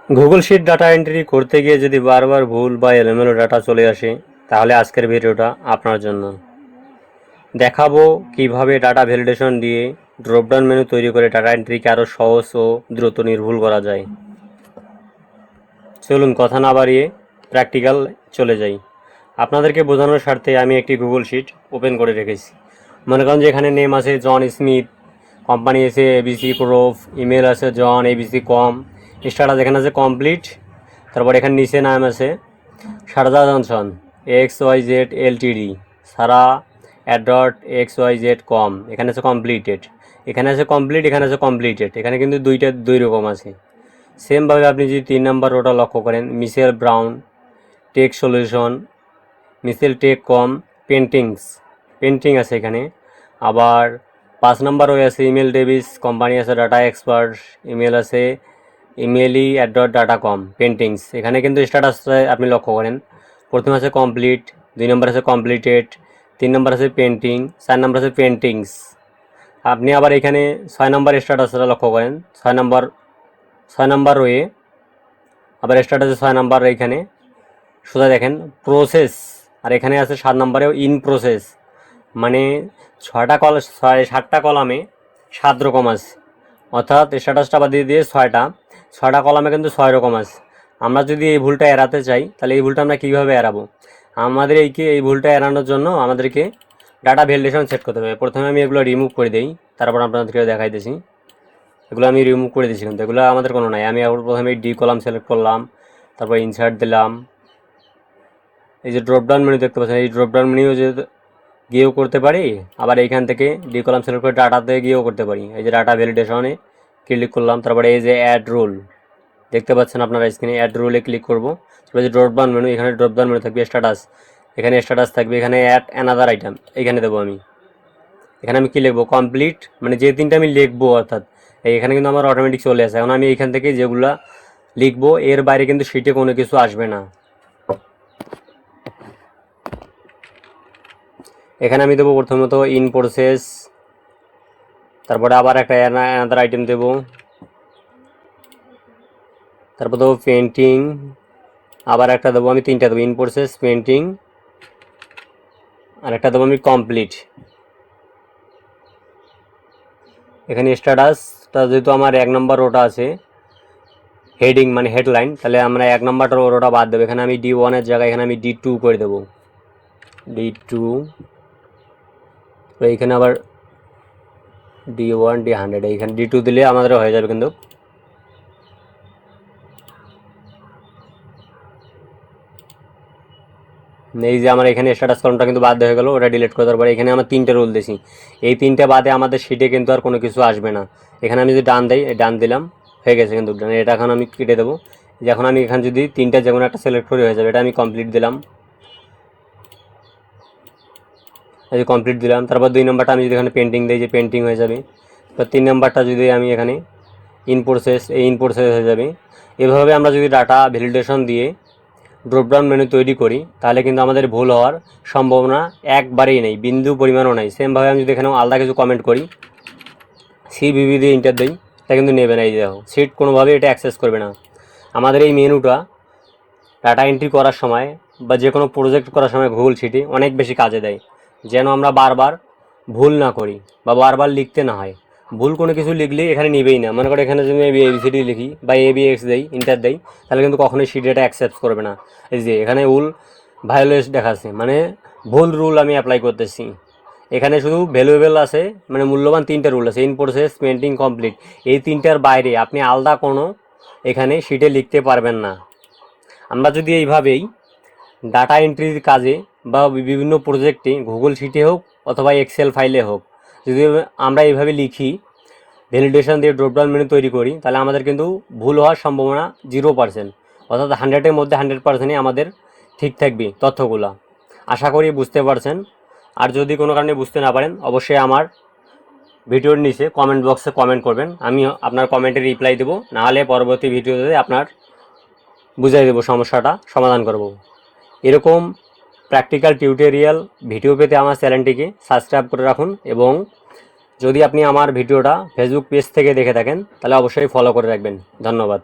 Google sheet data entry করতে গিয়ে যদি বারবার ভুল বা এলোমেলো ডাটা চলে আসে, তাহলে আজকের ভিডিওটা আপনার জন্য। দেখাবো কিভাবে ডাটা ভ্যালিডেশন দিয়ে ড্রপডাউন মেনু তৈরি করে ডাটা এন্ট্রিকে আরও সহজ ও দ্রুত নির্ভুল করা যায়। চলুন কথা না বাড়িয়ে প্র্যাকটিক্যাল চলে যাই। আপনাদেরকে বোঝানোর স্বার্থে আমি একটি গুগল শিট ওপেন করে রেখেছি। মনে করেন যে এখানে নেম আছে জন স্মিথ, কোম্পানি আছে এবিসি প্রুফ, ইমেল আছে জন এবিসি কম, স্ট্যাটাস এখানে আছে কমপ্লিট, তারপর এখানে নিচে নাম আছে শারদা জনসন XYZ LTD, সারা @xyz.com, এখানে আছে কমপ্লিটেড, এখানে আছে কমপ্লিট, এখানে আছে কমপ্লিটেড, এখানে কিন্তু দুই রকম আছে। সেমভাবে আপনি যদি 3 নাম্বার ওটা লক্ষ্য করেন, মিশেল ব্রাউন টেক সলিউশন, মিশেল টেক কম পেন্টিং আছে এখানে। আবার 5 নাম্বার ওই আছে ইমেল ডেভিস, কোম্পানি আছে ডাটা এক্সপার্ট, ইমেল আছে ইমেলি @data.com পেন্টিংস। এখানে কিন্তু স্ট্যাটাস আপনি লক্ষ্য করেন, প্রথম আছে কমপ্লিট, 2 নম্বর আছে কমপ্লিটেড, 3 নম্বর আছে পেন্টিং, 4 নম্বর আছে পেন্টিংস। আপনি আবার এখানে 6 নম্বর স্ট্যাটাসটা লক্ষ্য করেন, 6 নম্বর রয়ে আবার স্ট্যাটাসে 6 নম্বর এখানে সোজা দেখেন প্রসেস, আর এখানে আছে 7 নম্বরেও ইন প্রসেস। মানে 7টা কলামে 7 রকম আছে, অর্থাৎ স্ট্যাটাসটা বাদ দিয়ে 6টা কলামে কিন্তু 6 রকম আছে। আমরা যদি এই ভুলটা এড়াতে চাই, তাহলে এই ভুলটা আমরা কীভাবে এড়াবো? আমাদের এই ভুলটা এড়ানোর জন্য আমাদেরকে ডাটা ভ্যালিডেশন সেট করতে হবে। প্রথমে আমি এগুলো রিমুভ করে দিই, তারপর আপনাদেরকে দেখাইতেছি। এগুলো আমি রিমুভ করে দিয়েছি, কিন্তু এগুলো আমাদের কোনো নাই। আমি প্রথমে ডি কলাম সিলেক্ট করলাম, তারপর ইনসার্ট দিলাম। এই যে ড্রপডাউন মেনু দেখতে পাচ্ছেন, এই ড্রপডাউন মেনু যে গিয়েও করতে পারি, আবার এইখান থেকে ডি কলাম সিলেক্ট করে ডাটাতে গিয়েও করতে পারি। এই যে ডাটা ভ্যালিডেশনে ক্লিক করলাম, তারপরে এই যে অ্যাড রুল দেখতে পাচ্ছেন আপনারা স্ক্রিনে, অ্যাড রুলে ক্লিক করব। তারপরে যে ড্রপডাউন মেনু, এখানে ড্রপডাউন মেনু থাকবে স্ট্যাটাস, এখানে স্ট্যাটাস থাকবে, এখানে অ্যাড অ্যানাদার আইটেম এখানে দেবো আমি। এখানে আমি কী লিখবো? কমপ্লিট, মানে যে 3টা আমি লিখবো, অর্থাৎ এখানে কিন্তু আমার অটোমেটিক চলে আসে। এখন আমি এইখান থেকে যেগুলা লিখবো এর বাইরে কিন্তু শিটে কোনো কিছু আসবে না। এখানে আমি দেবো প্রথমত ইন প্রসেস, তারপরে আবার একটা অ্যানাদার আইটেম দেবো, তারপর দেবো পেন্টিং, আবার একটা দেবো আমি 3টা দেবো, ইন প্রসেস, পেন্টিং, আর একটা দেবো আমি কমপ্লিট। এখানে স্ট্যাটাসটা যেহেতু আমার 1 নম্বর রোটা আছে হেডিং মানে হেডলাইন, তাহলে আমরা 1 নম্বরটা রোটা বাদ দেবো। এখানে আমি D1-এর জায়গায় এখানে আমি D2 করে দেবো, D2। এইখানে আবার D1 D100, এইখানে D2 দিলে আমাদের হয়ে যাবে। কিন্তু এই যে আমার এখানে স্ট্যাটাস কলমটা কিন্তু বাদ হয়ে গেল, ওটা ডিলিট করে দেওয়ার পরে এখানে আমার 3টে রুল দিয়েছি। এই 3টে বাদে আমাদের শিটে কিন্তু আর কোনো কিছু আসবে না। এখানে আমি যদি ডান দিই, ডান দিলাম, হয়ে গেছে কিন্তু এটা। এখন আমি কেটে দেবো। যে এখন আমি এখানে যদি 3টা যে কোনো একটা সিলেক্ট করে হয়ে যাবে, এটা আমি কমপ্লিট দিলাম, এই যে কমপ্লিট দিলাম। তারপর 2 নম্বরটা আমি যদি এখানে পেন্টিং দিই, যে পেন্টিং হয়ে যাবে। তো 3 নম্বরটা যদি আমি এখানে ইন প্রসেস, এই ইন প্রসেস হয়ে যাবে। এভাবে আমরা যদি ডাটা ভ্যালিডেশন দিয়ে ড্রপডাউন মেনু তৈরি করি, তাহলে কিন্তু আমাদের ভুল হওয়ার সম্ভাবনা একবারেই নেই, বিন্দু পরিমাণও নেই। সেমভাবে আমি যদি এখানে আলাদা কিছু কমেন্ট করি, CVV দিয়ে ইন্টার দিই, তা কিন্তু নেবে না। এই দেখো সিট কোনোভাবেই এটা অ্যাক্সেস করবে না। আমাদের এই মেনুটা ডাটা এন্ট্রি করার সময় বা যে কোনো প্রজেক্ট করার সময় গুগল শিটে অনেক বেশি কাজে দেয়, যেন আমরা বারবার ভুল না করি বা বারবার লিখতে না হয়। ভুল কোনো কিছু লিখলেই এখানে নেবেই না। মনে করো এখানে যদি আমি ABCD লিখি বা ABX দেই, ইন্টার দেই, তাহলে কিন্তু কখনোই শিট এটা অ্যাকসেপ্ট করবে না। এই যে এখানে ভুল ভায়োলেশন দেখাচ্ছে, মানে ভুল রুল আমি অ্যাপ্লাই করতেছি। এখানে শুধু ভ্যালুয়েবল আছে, মানে মূল্যবান 3টে রুল আছে, ইন প্রসেস, পেন্টিং, কমপ্লিট। এই 3টার বাইরে আপনি আলাদা কোনো এখানে শিটে লিখতে পারবেন না। আমরা যদি এইভাবেই ডাটা এন্ট্রির কাজে বা বিভিন্ন প্রজেক্টে গুগল শিটে হোক অথবা এক্সেল ফাইলে হোক, যদি আমরা এইভাবে লিখি, ভ্যালিডেশন দিয়ে ড্রপডাউন মেনু তৈরি করি, তাহলে আমাদের কিন্তু ভুল হওয়ার সম্ভাবনা 0%, অর্থাৎ 100-এর মধ্যে 100%ই আমাদের ঠিক থাকবে তথ্যগুলো। আশা করি বুঝতে পারছেন। আর যদি কোনো কারণে বুঝতে না পারেন, অবশ্যই আমার ভিডিওর নিচে কমেন্ট বক্সে কমেন্ট করবেন, আমি আপনার কমেন্টে রিপ্লাই দেবো। নাহলে পরবর্তী ভিডিওতে আপনার বুঝিয়ে দেবো, সমস্যাটা সমাধান করব। এরকম প্র্যাকটিক্যাল টিউটোরিয়াল ভিডিও পেতে আমার চ্যানেলটিকে সাবস্ক্রাইব করে রাখুন এবং যদি আপনি আমার ভিডিওটা ফেসবুক পেজ থেকে দেখে থাকেন তাহলে অবশ্যই ফলো করে রাখবেন। ধন্যবাদ।